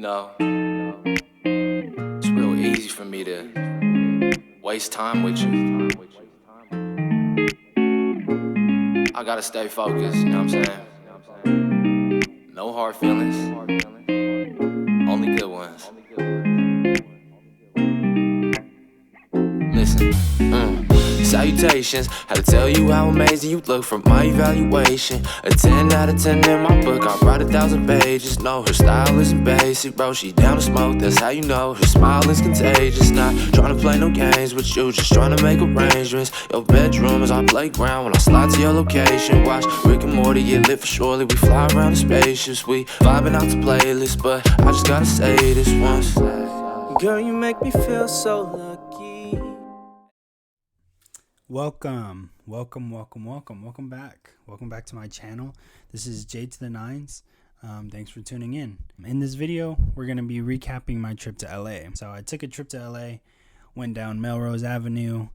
know, it's real easy for me to waste time with you. I gotta stay focused, you know what I'm saying? No hard feelings, only good ones. Listen, salutations, had to tell you how amazing you look from my evaluation. A 10 out of 10 in my book, I write 1,000 pages. No, her style isn't basic, bro, she down to smoke, that's how you know. Her smile is contagious, not trying to play no games with you, just trying to make arrangements. Your bedroom is our playground when I slide to your location. Watch Rick and Morty get lit for surely, we fly around in spaceships. We vibing out the playlist, but I just gotta say this once. Girl, you make me feel so lucky. Welcome back. Welcome back to my channel. This is J to the Nines. Thanks for tuning in. In this video, we're going to be recapping my trip to LA. So I took a trip to LA, went down Melrose Avenue,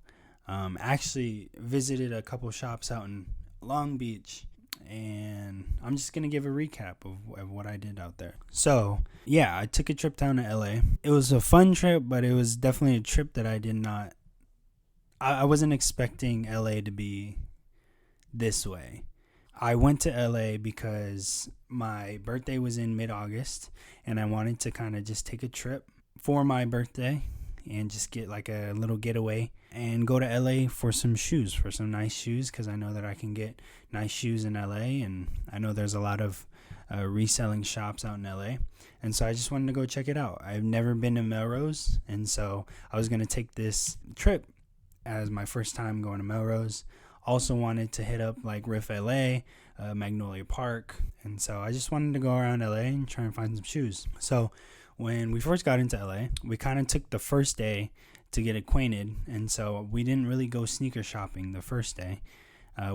actually visited a couple shops out in Long Beach, and I'm just going to give a recap of what I did out there. So yeah, I took a trip down to LA. It was a fun trip, but it was definitely a trip that I wasn't expecting LA to be this way. I went to LA because my birthday was in mid-August and I wanted to kind of just take a trip for my birthday and just get like a little getaway and go to LA for some nice shoes, because I know that I can get nice shoes in LA, and I know there's a lot of reselling shops out in LA. And so I just wanted to go check it out. I've never been to Melrose, and so I was going to take this trip as my first time going to Melrose. Also wanted to hit up like Riff LA, Magnolia Park, and so I just wanted to go around LA and try and find some shoes. So when we first got into LA, we kind of took the first day to get acquainted, and so we didn't really go sneaker shopping the first day.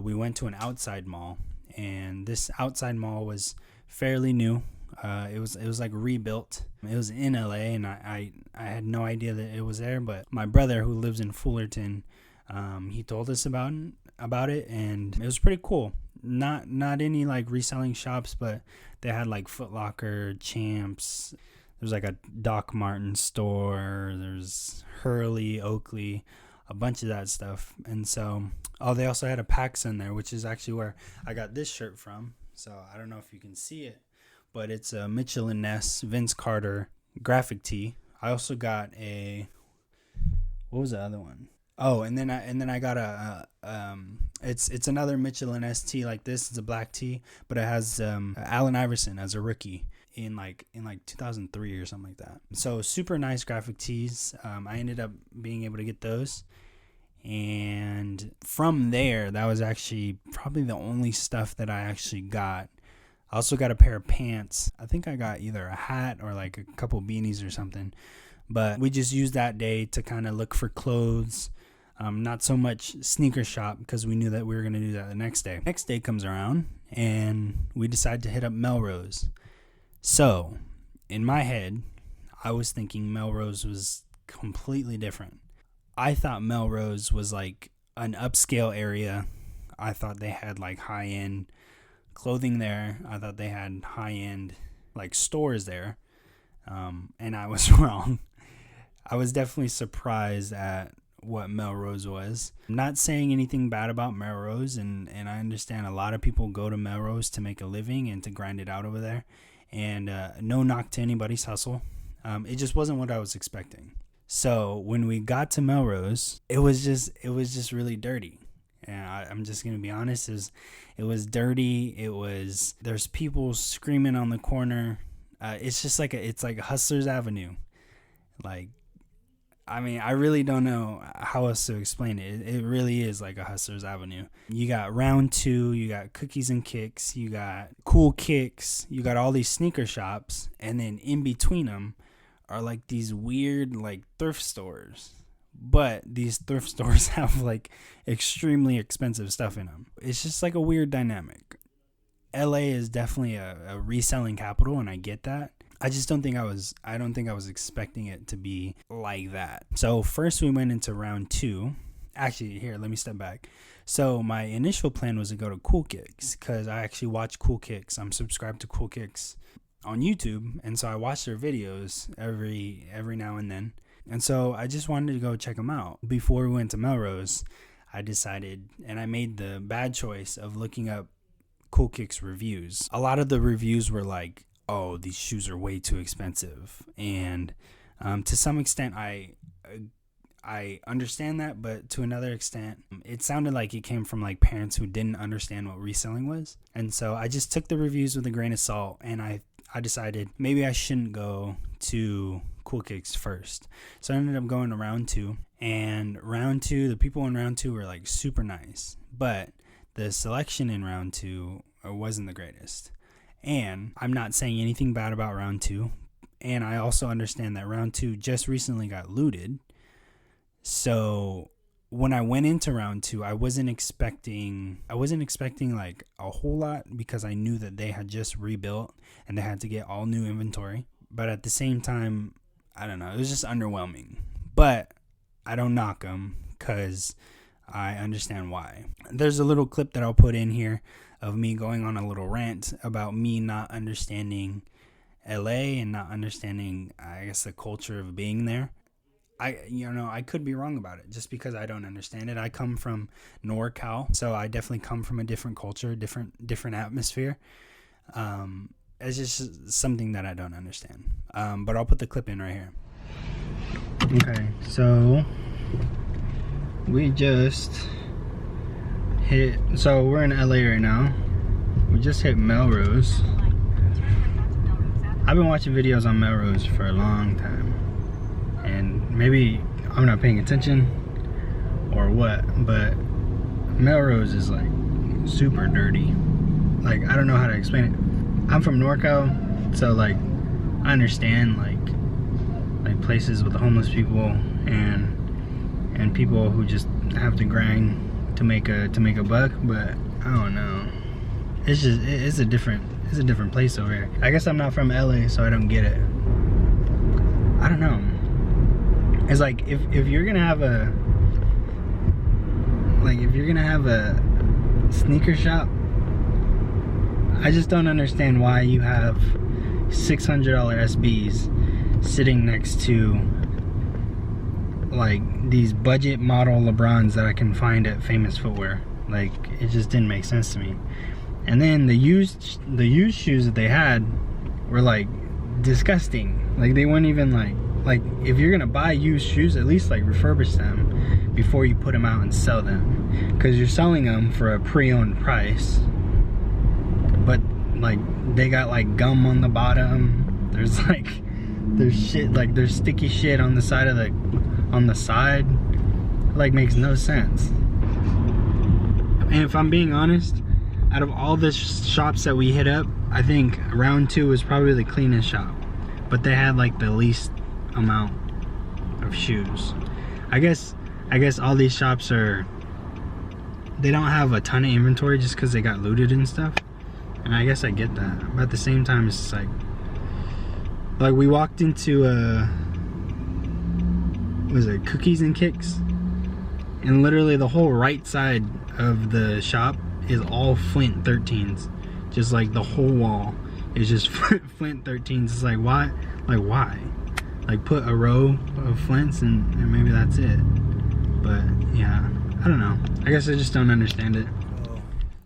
We went to an outside mall, and this outside mall was fairly new. It was like rebuilt. It was in LA, and I had no idea that it was there, but my brother, who lives in Fullerton, he told us about it, and it was pretty cool. Not any like reselling shops, but they had like Foot Locker, Champs. There's like a Doc Martin store. There's Hurley, Oakley, a bunch of that stuff. And so, they also had a PacSun there, which is actually where I got this shirt from. So I don't know if you can see it, but it's a Mitchell & Ness Vince Carter graphic tee. I also got what was the other one? Oh, and then I got it's another Mitchell & Ness tee like this. It's a black tee, but it has Allen Iverson as a rookie in like 2003 or something like that. So super nice graphic tees. I ended up being able to get those. And from there, that was actually probably the only stuff that I actually got. I also got a pair of pants. I think I got either a hat or like a couple beanies or something. But we just used that day to kind of look for clothes. Not so much sneaker shop, because we knew that we were going to do that the next day. Next day comes around and we decide to hit up Melrose. So in my head, I was thinking Melrose was completely different. I thought Melrose was like an upscale area. I thought they had like high-end clothing there. I thought they had high-end like stores there, and I was wrong. I was definitely surprised at what Melrose was. I'm not saying anything bad about Melrose, and I understand a lot of people go to Melrose to make a living and to grind it out over there, and no knock to anybody's hustle. It just wasn't what I was expecting. So when we got to Melrose, it was just really dirty. And I'm just going to be honest, it was dirty. There's people screaming on the corner. It's just like it's like Hustlers Avenue. Like, I mean, I really don't know how else to explain it. It really is like a Hustlers Avenue. You got Round 2, you got Cookies and Kicks, you got Cool Kicks, you got all these sneaker shops, and then in between them are like these weird like thrift stores. But these thrift stores have like extremely expensive stuff in them. It's just like a weird dynamic. LA is definitely a reselling capital, and I get that. I don't think I was expecting it to be like that. So first we went into Round 2. Actually, here, let me step back. So my initial plan was to go to Cool Kicks, because I actually watch Cool Kicks. I'm subscribed to Cool Kicks. on YouTube, and so I watch their videos every now and then. And so I just wanted to go check them out. Before we went to Melrose, I decided, and I made the bad choice of looking up Cool Kicks reviews. A lot of the reviews were like, oh, these shoes are way too expensive. And to some extent, I understand that, but to another extent, it sounded like it came from like parents who didn't understand what reselling was. And so I just took the reviews with a grain of salt, and I decided maybe I shouldn't go to Cool Kicks first. So I ended up going to round 2, and round 2, the people in round 2 were like super nice, but the selection in round 2 wasn't the greatest. And I'm not saying anything bad about round 2, and I also understand that round 2 just recently got looted. So when I went into round 2, I wasn't expecting like a whole lot, because I knew that they had just rebuilt and they had to get all new inventory. But at the same time, I don't know, it was just underwhelming. But I don't knock them, because I understand why. There's a little clip that I'll put in here of me going on a little rant about me not understanding LA and not understanding, I guess, the culture of being there. I could be wrong about it just because I don't understand it. I come from NorCal, so I definitely come from a different culture, different atmosphere. It's just something that I don't understand. But I'll put the clip in right here. Okay, so we just hit. So we're in LA right now. We just hit Melrose. I've been watching videos on Melrose for a long time. And maybe I'm not paying attention or what, but Melrose is like super dirty. Like, I don't know how to explain it. I'm from NorCal, so like I understand like places with the homeless people and people who just have to grind to make a buck, but I don't know. It's a different place over here. I guess I'm not from LA, so I don't get it. I don't know. It's like if you're gonna have a sneaker shop, I just don't understand why you have $600 SBs sitting next to like these budget model LeBrons that I can find at Famous Footwear. Like, it just didn't make sense to me. And then the used shoes that they had were like disgusting. Like, they weren't even like if you're gonna buy used shoes, at least like refurbish them before you put them out and sell them, because you're selling them for a pre-owned price, but like they got like gum on the bottom. There's shit, like there's sticky shit on the side like makes no sense. And if I'm being honest, out of all the shops that we hit up, I think round 2 was probably the cleanest shop, but they had like the least amount of shoes. I guess all these shops they don't have a ton of inventory just because they got looted and stuff, and I guess I get that. But at the same time, it's just like we walked into Cookies and Kicks, and literally the whole right side of the shop is all Flint 13s. Just like the whole wall is just Flint 13s. It's like, why? Like, why? Like, put a row of Flints and maybe that's it. But yeah, I don't know. I guess I just don't understand it.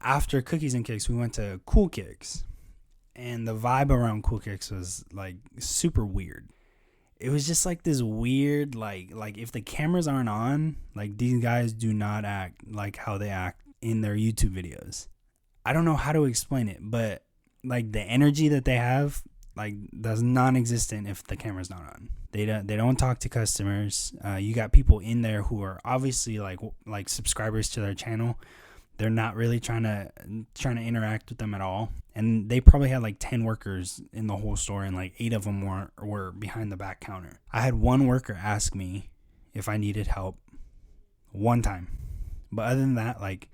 After Cookies and Kicks, we went to Cool Kicks, and the vibe around Cool Kicks was like super weird. It was just like this weird, like if the cameras aren't on, like these guys do not act like how they act in their YouTube videos. I don't know how to explain it, but like the energy that they have, like, that's non-existent if the camera's not on. They don't talk to customers. You got people in there who are obviously like subscribers to their channel. They're not really trying to interact with them at all. And they probably had like 10 workers in the whole store, and like 8 of them were behind the back counter. I had one worker ask me if I needed help one time, but other than that, like,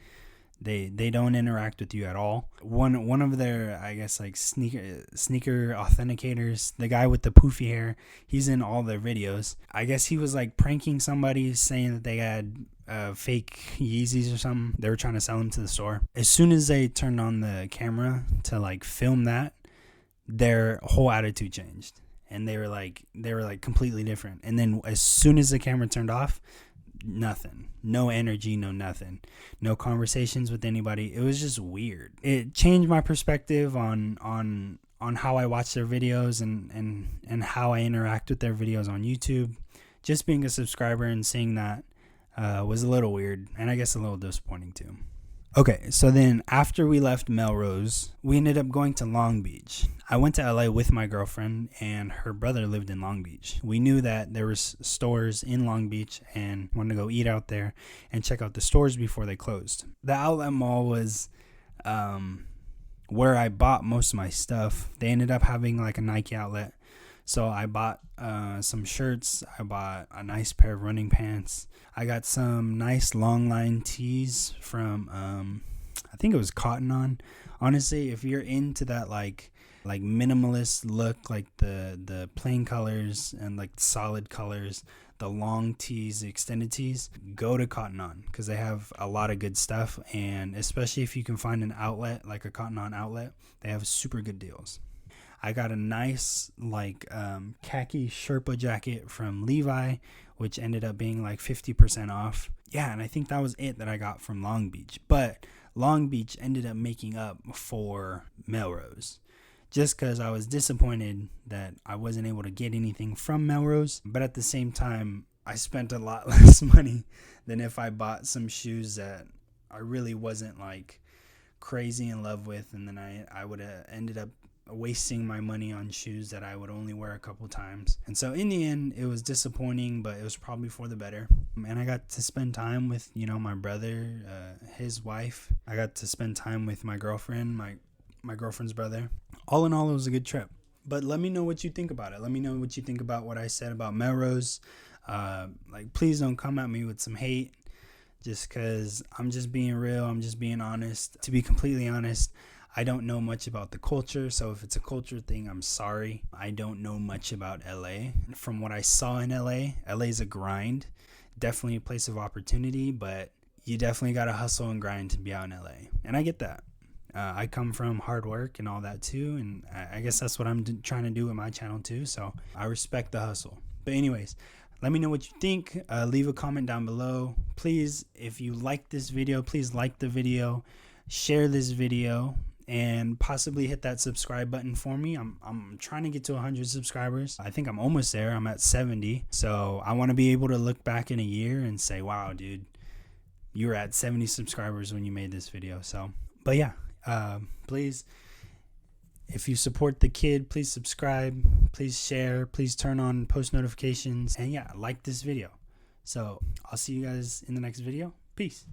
they don't interact with you at all. One of their, I guess, like sneaker authenticators, the guy with the poofy hair, he's in all their videos. I guess he was like pranking somebody, saying that they had fake Yeezys or something. They were trying to sell them to the store. As soon as they turned on the camera to like film that, their whole attitude changed, and they were like completely different. And then as soon as the camera turned off, nothing, no energy, no nothing, no conversations with anybody. It was just weird. It changed my perspective on how I watch their videos and how I interact with their videos on YouTube. Just being a subscriber and seeing that was a little weird, and I guess a little disappointing too. Okay, so then after we left Melrose, we ended up going to Long Beach. I went to LA with my girlfriend, and her brother lived in Long Beach. We knew that there was stores in Long Beach and wanted to go eat out there and check out the stores before they closed. The outlet mall was where I bought most of my stuff. They ended up having like a Nike outlet. So I bought some shirts. I bought a nice pair of running pants. I got some nice long line tees from, I think it was Cotton On. Honestly, if you're into that like minimalist look, like the plain colors and like solid colors, the long tees, the extended tees, go to Cotton On because they have a lot of good stuff. And especially if you can find an outlet, like a Cotton On outlet, they have super good deals. I got a nice khaki Sherpa jacket from Levi, which ended up being like 50% off. Yeah, and I think that was it that I got from Long Beach. But Long Beach ended up making up for Melrose, just because I was disappointed that I wasn't able to get anything from Melrose. But at the same time, I spent a lot less money than if I bought some shoes that I really wasn't like crazy in love with, and then I would have ended up wasting my money on shoes that I would only wear a couple times. And so in the end, it was disappointing, but it was probably for the better. And I got to spend time with, my brother, his wife. I got to spend time with my girlfriend, my girlfriend's brother. All in all, it was a good trip. But let me know what you think about it. Let me know what you think about what I said about Melrose. Please don't come at me with some hate, just because I'm just being real. I'm just being honest. To be completely honest, I don't know much about the culture, so if it's a culture thing, I'm sorry. I don't know much about LA. From what I saw in LA is a grind. Definitely a place of opportunity, but you definitely got to hustle and grind to be out in LA. And I get that. I come from hard work and all that too, and I guess that's what I'm trying to do with my channel too, so I respect the hustle. But anyways, let me know what you think. Leave a comment down below. Please, if you like this video, please like the video, share this video, and possibly hit that subscribe button for me. I'm trying to get to 100 subscribers. I think I'm almost there. I'm at 70. So I want to be able to look back in a year and say, wow, dude, you were at 70 subscribers when you made this video. So, but yeah, please, if you support the kid, please subscribe, please share, please turn on post notifications, and yeah, like this video. So I'll see you guys in the next video. Peace.